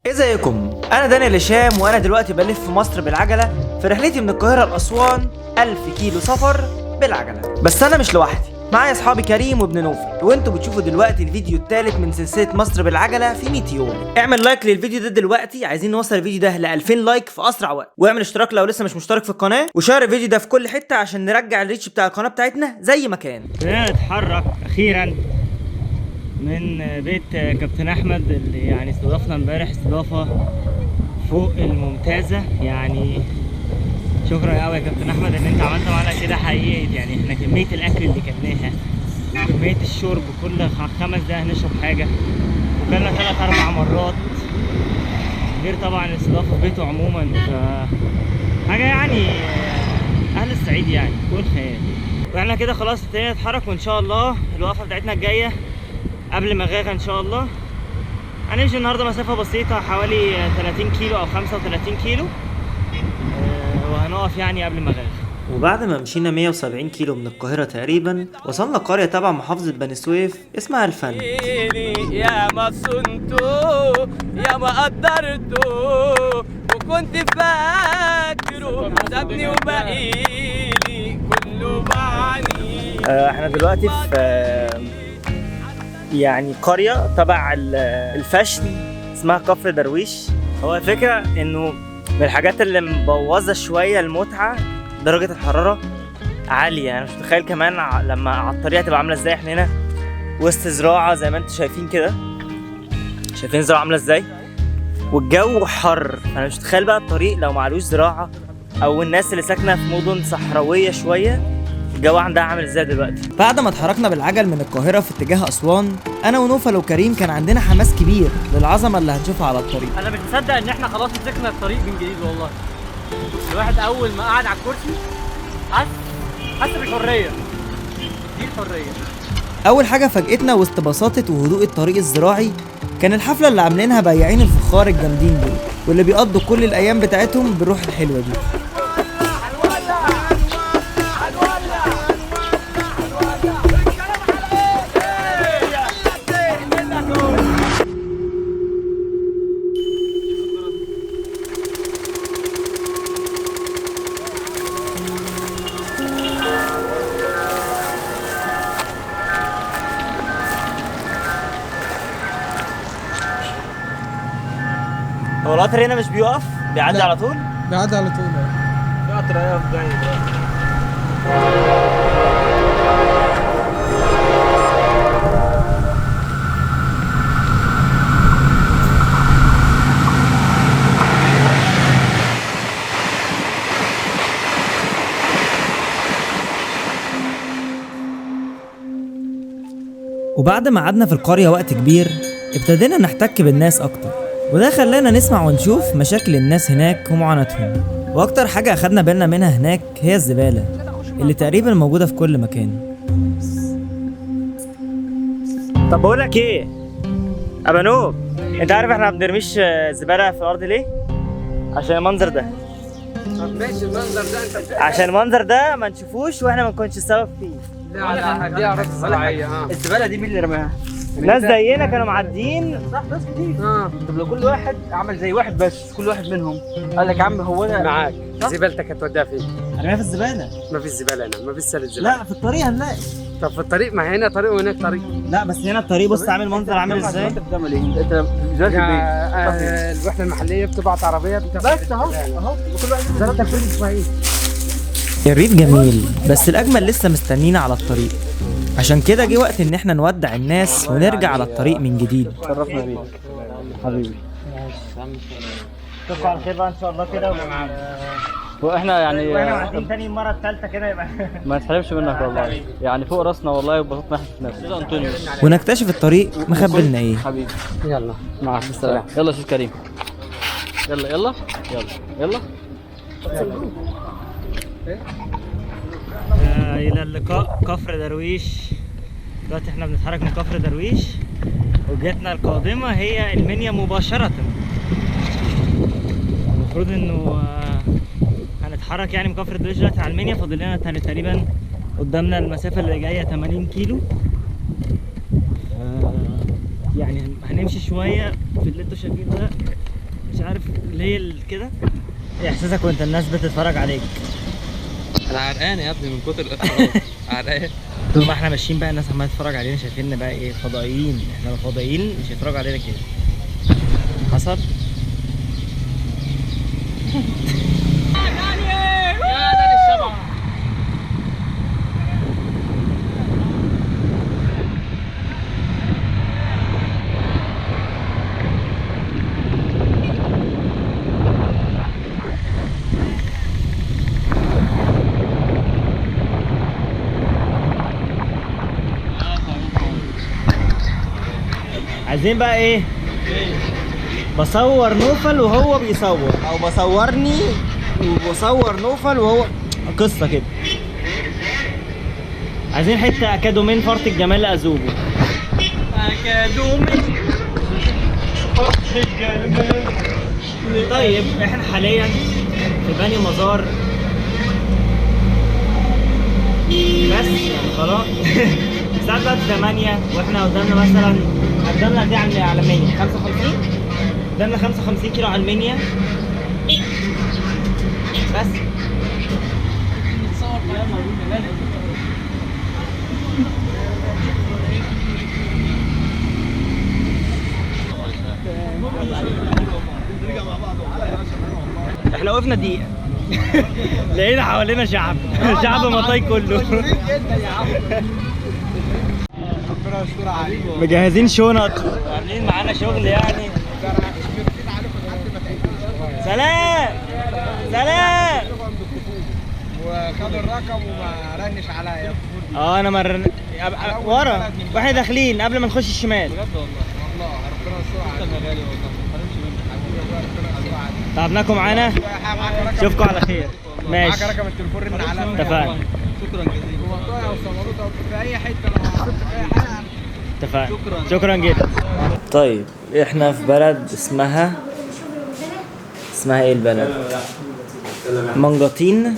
ازيكم؟ انا دانيال هشام وانا دلوقتي بلف في مصر بالعجله في رحلتي من القاهره لاسوان 1000 كيلو سفر بالعجله. بس انا مش لوحدي، معايا اصحابي كريم وابن نوفل، وانتوا بتشوفوا دلوقتي الفيديو الثالث من سلسله مصر بالعجله في 100 يوم. اعمل لايك للفيديو ده دلوقتي، عايزين نوصل الفيديو ده ل 2000 لايك في اسرع وقت، واعمل اشتراك لو لسه مش مشترك في القناه، وشير الفيديو ده في كل حته عشان نرجع الريتش بتاع القناه بتاعتنا زي ما كان. نتحرك اخيرا من بيت كابتن احمد اللي يعني استضافنا امبارح استضافه فوق الممتازه. يعني شكرا قوي يا كابتن احمد ان انت عملت معانا كده حقيقي. يعني احنا كميه الاكل اللي كلناها وكميه الشرب، كل 5 دقايق نشرب حاجه، وكلنا 3-4 مرات، غير طبعا الاستضافه في بيته عموما. ف حاجه يعني اهل الصعيد يعني فوق الخيال. واحنا كده خلاص ابتدينا نتحرك، وان شاء الله الوقفه بتاعتنا الجايه قبل مغاغه ان شاء الله. هنمشي النهارده مسافه بسيطه حوالي 30 كيلو او 35 كيلو، وهنقف يعني قبل مغاغه. وبعد ما مشينا 170 كيلو من القاهرة تقريبا وصلنا قرية تبع محافظة بني سويف اسمها الفن. يا ما صنتو يا ما قدرتو وكنت فاكره سابني وبقيلي كله بعني. احنا دلوقتي في يعني قرية تبع الفشن اسمها كفر درويش. هو الفكرة انه من الحاجات اللي مبوظة شوية المتعة درجة الحرارة عالية. يعني مش متخيل كمان لما على الطريق هتبقى عاملة ازاي. احنا هنا وسط زراعة زي ما انتوا شايفين كده، شايفين الزراعة عاملة ازاي، والجو حر. انا مش متخيل بقى الطريق لو معلوش زراعة او الناس اللي ساكنة في مدن صحراوية شوية الجو عندها عامل ازاي دلوقتي. بعد ما اتحركنا بالعجل من القاهرة في اتجاه اسوان، انا ونوفل وكريم كان عندنا حماس كبير للعظمة اللي هنشوفها على الطريق. انا مش مصدق ان احنا خلاص مسكنا الطريق من جديد والله. الواحد اول ما قعد على الكرسي حس بالحريه. دي الحريه. اول حاجه فاجئتنا وسط بساطه وهدوء الطريق الزراعي كان الحفله اللي عاملينها بياعين الفخار الجامدين دول، واللي بيقضوا كل الايام بتاعتهم بالروح الحلوه دي. هو القطر هنا مش بيقف؟ بيعدي على طول؟ بيعدي على طول. في قطر هيقف جاي دلوقتي. وبعد ما قعدنا في القريه وقت كبير ابتدينا نحتك بالناس اكتر، وده خلانا نسمع ونشوف مشاكل الناس هناك ومعاناتهم. واكتر حاجه اخدنا بالنا منها هناك هي الزباله اللي تقريبا موجوده في كل مكان. طب بقول لك ايه ابا نوب، انت عارف احنا ما بنرميش زباله في الارض ليه؟ عشان المنظر ده. ماشي المنظر ده انت عشان المنظر ده ما نشوفوش واحنا ما نكونش السبب فيه. لا دي اراضي زراعيه. الزباله دي مين اللي رماها؟ ناس زينا كانوا معديين. صح، ناس كتير. طب لو كل واحد عمل زي واحد بس، كل واحد منهم قال لك يا عم هو انا معاك زبالتك هتوديها فين؟ ارميها في الزباله. ما فيش زباله هنا، ما فيش سله زباله. لا في الطريق هنلاقي. طب في الطريق، ما هنا طريق وهناك طريق. لا بس هنا الطريق بص عامل منظر عامل ازاي. انت بتعمل ايه؟ انت دلوقتي البيت الوحده المحليه بتبعت عربيه بس اهو كل واحد زرتك كل اسبوعين. الريف جميل بس الاجمل لسه مستنينا على الطريق، عشان كده جه وقت ان احنا نودع الناس ونرجع على الطريق من جديد. شرفنا بيك حبيبي. اشوفكم على خير بقى ان شاء الله كده. واحنا يعني واحنا معديين تاني المره الثالثه كده يبقى ما نتحرمش منك والله، يعني فوق راسنا والله، وبسطنا احنا في نفسنا. انطونيو ونكتشف الطريق مخبلنا ايه. حبيبي، يلا مع السلامه. يلا يا استاذ كريم، يلا يلا يلا يلا. الى اللقاء كفر درويش. دلوقتي احنا بنتحرك من كفر درويش، وجهتنا القادمه هي المنيا مباشره. المفروض انه هنتحرك يعني من كفر درويش دلوقتي على المنيا. فاضل لنا تقريبا قدامنا المسافه اللي جايه 80 كيلو. يعني هنمشي شويه في اللي انتوا شايفينه ده عارف ليه كده؟ ايه احساسك وانت الناس بتتفرج عليك؟ انا عرقان يا ابني من كتر الاخراج. عرقان. طول ما احنا ماشيين بقى الناس عماله تتفرج علينا شايفيننا بقى ايه فضائيين، احنا لو فضائيين مش هيتفرجوا علينا كده. حصل؟ عايزين بقى ايه؟ بصور نوفل وهو بيصور، او بصورني وبصور نوفل وهو قصة كده. عايزين حتة اكادومين فرط الجمال لأزوجه. اكادومين فرط الجمال. طيب احنا حاليا في بني مزار، بس يعني خلاص. الساعة دلوقتي 8 واحنا قدامنا مثلا قدامنا قد ايه على المنيا؟ 55؟ قدامنا 55 كيلو على المنيا بس. نصور كلام موجود. احنا وقفنا دقيقة. لقينا حوالينا شعب. شعب مطاي كله. مجهزين شنط وعاملين معانا شغل يعني. سلام سلام. وخد الرقم وما رنش عليا. انا مرن ورا واحنا داخلين قبل ما نخش الشمال. بجد والله ربنا يستر عليك. غالي والله ما حرمش منك. تعبناكم معانا. اشوفكم على خير. ماشي. معاك رقم التليفون رن على. اتفقنا. شكرا جزيلا. ومقطوعه وصوروته في اي حته لو حطيت في اي حاجه. اتفقنا. شكرا جدا. طيب احنا في بلد اسمها ايه البلد؟ منجطين.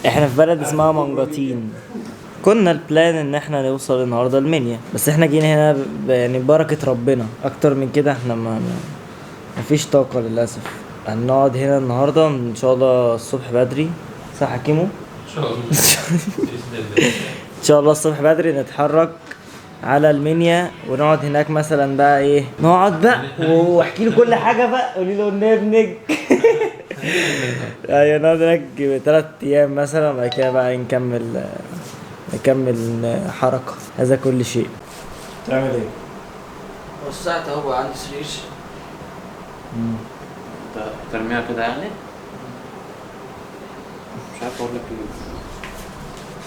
احنا في بلد اسمها منجطين. كنا البلان ان احنا نوصل النهارده المنيا، بس احنا جينا هنا يعني ببركة ربنا. اكتر من كده احنا مفيش طاقة للاسف. هنقعد هنا النهارده ان شاء الله الصبح بدري. صح يا كيمو؟ ان شاء الله. ان شاء الله الصبح بدري نتحرك على المنيا ونقعد هناك مثلا بقى ايه، نقعد بقى واحكي له كل حاجه بقى. قولي له ان ابنك. ايوه نقعد هناك 3 ايام مثلا، وبعد كده بقى نكمل حركه. هذا كل شيء. تعمل ايه؟ وسعت اهو عندي سرير. ترميها كده يعني. مش عارف اقول لك ايه.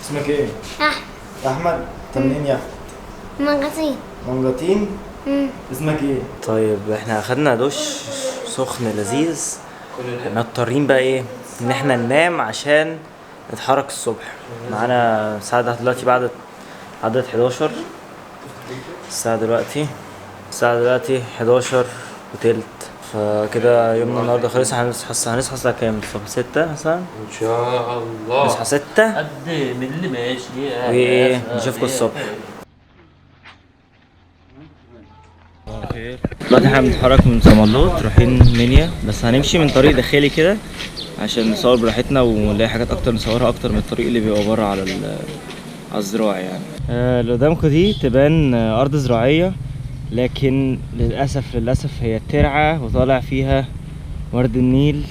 اسمك ايه؟ احمد. انت منين يا احمد؟ منجطين. اسمك ايه؟ طيب احنا اخدنا دش سخن لذيذ. مضطرين بقى ايه ان احنا ننام عشان نتحرك الصبح. معانا الساعة دلوقتي بعد عدد 11. الساعة دلوقتي 11 وتلت. فكده يومنا النهارده خلص. هنصحى الساعة كام الصبح؟ 6 مثلا ان شاء الله. نصحى 6 قد من اللي ماشي. وايه نشوفكم الصبح. دلوقتي احنا بنتحرك من صمالوت رايحين منيا، بس هنمشي من طريق داخلي كده عشان نصور براحتنا ونلاقي حاجات اكتر نصورها اكتر من الطريق اللي بيبقى بره على الزراعي يعني. اللي قدامكم دي تبان ارض زراعيه، لكن للاسف هي ترعه وطالع فيها ورد النيل.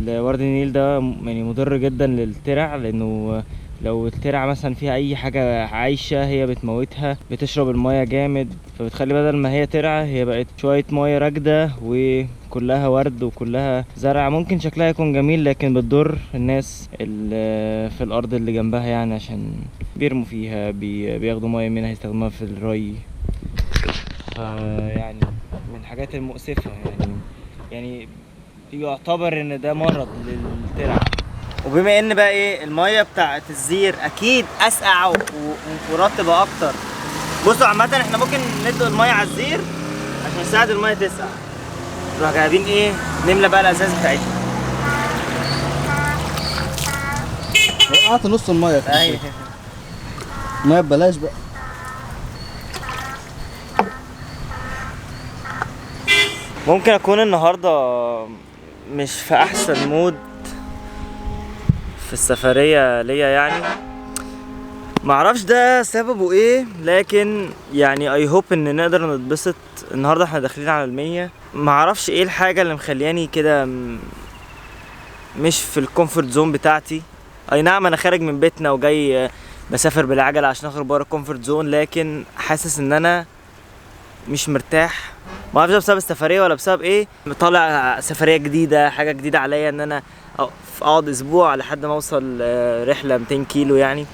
ورد النيل ده يعني مضر جدا للترع، لانه لو الترعه مثلا فيها اي حاجه عايشه هي بتموتها. بتشرب الميه جامد، فبتخلي بدل ما هي ترعه هي بقت شويه ميه راكده وكلها ورد وكلها زرع. ممكن شكلها يكون جميل لكن بتضر الناس اللي في الارض اللي جنبها يعني، عشان بيرموا فيها بياخدوا ميه منها يستخدموها في الري. يعني من الحاجات المؤسفه يعني يعتبر ان ده مرض للترع. وبما ان بقى ايه الميه بتاعت الزير اكيد اسقع ورطبه اكتر. بصوا عامه احنا ممكن ندلق الميه على الزير عشان نساعد الميه تسقع. نروح جايبين ايه نملى بقى الازاز بتاعتنا. وقعت نص الميه. ايوه الميه ببلاش بقى. ممكن اكون النهارده مش في احسن مود في السفرية ليا يعني، معرفش ده سببه ايه، لكن يعني اي هوب ان نقدر نتبسط. النهارده احنا داخلين على المية، معرفش ايه الحاجة اللي مخلياني كده مش في الكومفورت زون بتاعتي. اي نعم انا خارج من بيتنا وجاي بسافر بالعجلة عشان اخرج بره الكومفورت زون، لكن حاسس ان انا مش مرتاح. ما اعرفش بسبب السفريه ولا بسبب ايه. طالع سفريه جديده، حاجه جديده عليا ان انا اقعد اسبوع لحد ما اوصل رحله 200 كيلو يعني.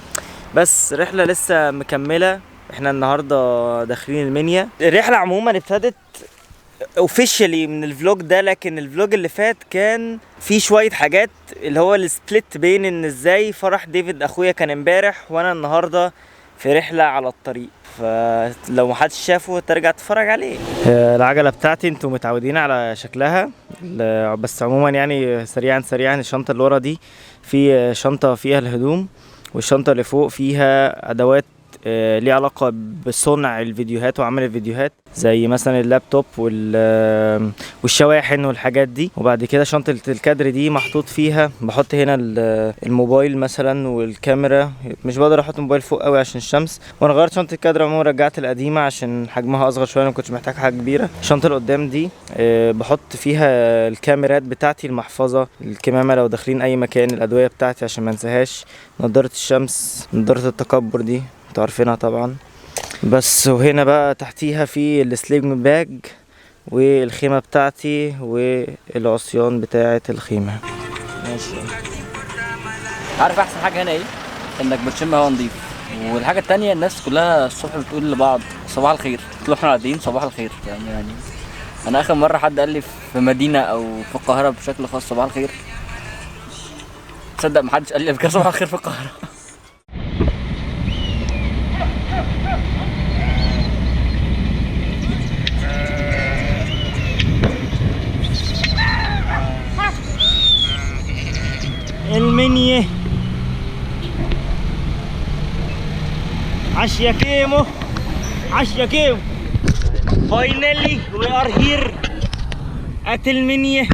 بس رحله لسه مكمله، احنا النهارده داخلين المنيا. الرحله عموما ابتدت اوفيشالي من الفلوج ده، لكن الفلوج اللي فات كان فيه شويه حاجات اللي هو السبليت بين ان ازاي فرح ديفيد اخويا كان امبارح وانا النهارده في رحله على الطريق. فلو محدش شافه ترجع تتفرج عليه. العجله بتاعتي انتوا متعودين على شكلها، بس عموما يعني سريعا الشنطه اللي ورا دي في شنطه فيها الهدوم، والشنطه اللي فوق فيها ادوات ليه علاقه بصنع الفيديوهات وعمل الفيديوهات، زي مثلا اللابتوب والشواحن والحاجات دي. وبعد كده شنطه الكادر دي محطوط فيها، بحط هنا الموبايل مثلا والكاميرا. مش بقدر احط الموبايل فوق قوي عشان الشمس، وانا غيرت شنطه الكادر عموما، رجعت القديمه عشان حجمها اصغر شويه، ما كنتش محتاج حاجه كبيره. الشنطه اللي قدام دي بحط فيها الكاميرات بتاعتي، المحفظه، الكمامه لو داخلين اي مكان، الادويه بتاعتي عشان ما انساهاش، نضاره الشمس، نضاره التكبر دي انتوا عارفينها طبعا. بس وهنا بقى تحتيها في السلينج باج والخيمه بتاعتي والعصيان بتاعه الخيمه. ماشي. عارف احسن حاجه هنا ايه؟ انك بتشم هوا نضيف. والحاجه التانية الناس كلها الصبح بتقول لبعض صباح الخير، طول احنا قاعدين صباح الخير يعني انا اخر مره حد قال لي في مدينه او في القاهره بشكل خاص صباح الخير، تصدق محدش قال لي قبل كده صباح الخير في القاهره. المنيا عشيا كيمو فاينالي وي ار هير ات المنيا.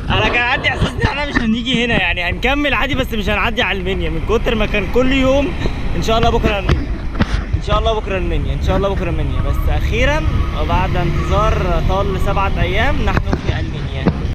انا كان عندي احساس ان احنا مش هنيجي هنا يعني، هنكمل عادي بس مش هنعدي على المنيا من كتر ما كان كل يوم ان شاء الله بكره المنيا، ان شاء الله بكره المنيا، ان شاء الله بكره المنيا. بس اخيرا وبعد انتظار طال 7 ايام نحن